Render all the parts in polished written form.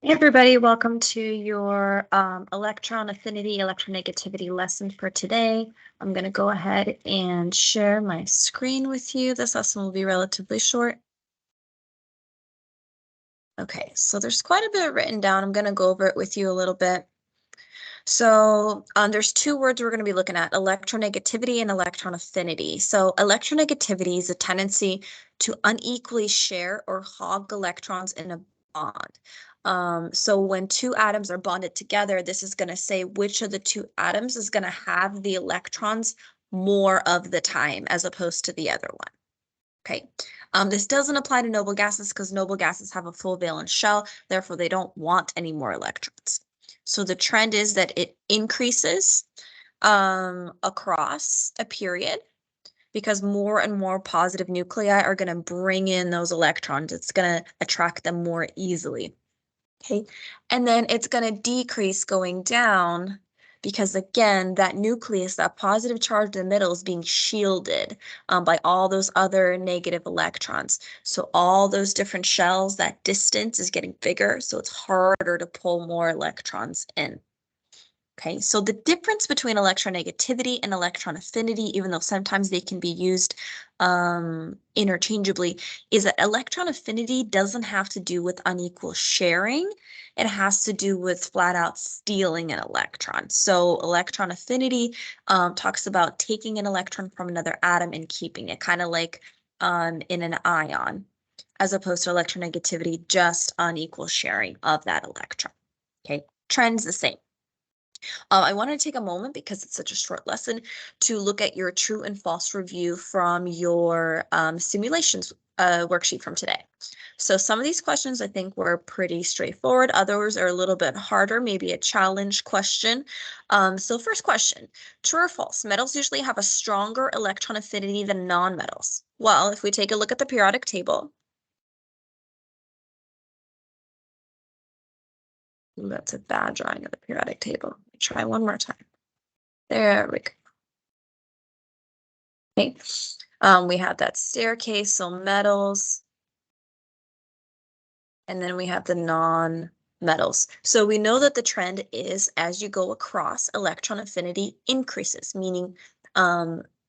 Hey everybody, welcome to your electron affinity, electronegativity lesson for today. I'm going to go ahead and share my screen with you. This lesson will be relatively short. Okay, so there's quite a bit written down. I'm going to go over it with you a little bit. So there's two words we're going to be looking at, electronegativity and electron affinity. So electronegativity is a tendency to unequally share or hog electrons in a bond. So when two atoms are bonded together, this is going to say which of the two atoms is going to have the electrons more of the time as opposed to the other one. Okay. This doesn't apply to noble gases because noble gases have a full valence shell, therefore they don't want any more electrons. So the trend is that it increases across a period because more and more positive nuclei are going to bring in those electrons. It's going to attract them more easily. Okay, and then it's going to decrease going down because, again, that nucleus, that positive charge in the middle is being shielded by all those other negative electrons. So all those different shells, that distance is getting bigger, so it's harder to pull more electrons in. Okay, so the difference between electronegativity and electron affinity, even though sometimes they can be used interchangeably, is that electron affinity doesn't have to do with unequal sharing. It has to do with flat out stealing an electron. So electron affinity talks about taking an electron from another atom and keeping it, kind of like in an ion, as opposed to electronegativity, just unequal sharing of that electron. Okay, trend's the same. I wanted to take a moment because it's such a short lesson to look at your true and false review from your simulations worksheet from today. So some of these questions I think were pretty straightforward. Others are a little bit harder, maybe a challenge question. So first question, true or false? Metals usually have a stronger electron affinity than non-metals. Well, if we take a look at the periodic table, ooh, that's a bad drawing of the periodic table. Let me try one more time. There we go. Okay, we have that staircase, so metals, and then we have the non-metals. So we know that the trend is as you go across, electron affinity increases, meaning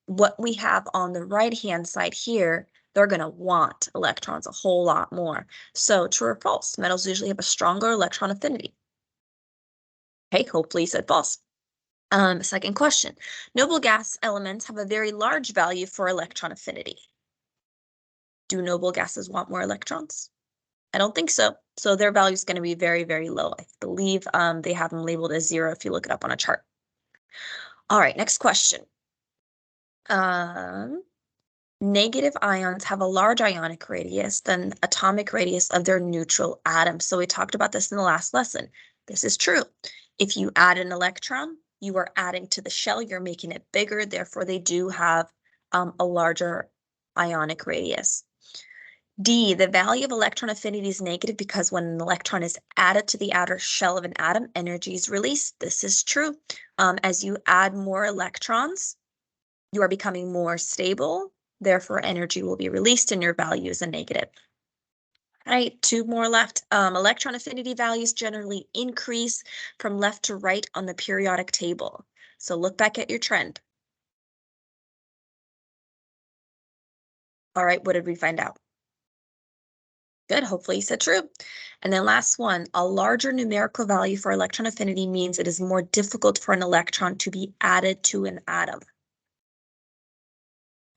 what we have on the right-hand side here, they're going to want electrons a whole lot more. So true or false, metals usually have a stronger electron affinity. Okay, hopefully you said false. Second question, noble gas elements have a very large value for electron affinity. Do noble gases want more electrons? I don't think so. So their value is going to be very, very low. I believe they have them labeled as 0 if you look it up on a chart. All right, next question. Negative ions have a large ionic radius than atomic radius of their neutral atom. So we talked about this in the last lesson. This is true. If you add an electron, you are adding to the shell, you're making it bigger, therefore they do have a larger ionic radius. D, the value of electron affinity is negative because when an electron is added to the outer shell of an atom, energy is released. This is true. As you add more electrons, you are becoming more stable. Therefore, energy will be released and your value is a negative. All right, two more left. Electron affinity values generally increase from left to right on the periodic table. So look back at your trend. All right, what did we find out? Good, hopefully you said true. And then last one, a larger numerical value for electron affinity means it is more difficult for an electron to be added to an atom.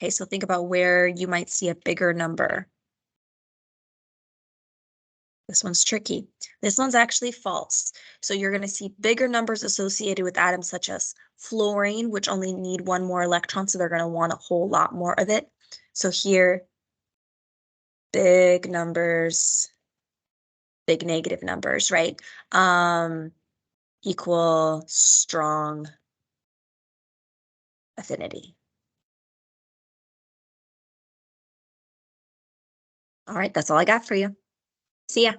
Okay, so think about where you might see a bigger number. This one's tricky. This one's actually false. So you're going to see bigger numbers associated with atoms such as fluorine, which only need one more electron, so they're going to want a whole lot more of it. So here, big numbers, big negative numbers, right? Equal strong affinity. All right, that's all I got for you. See ya.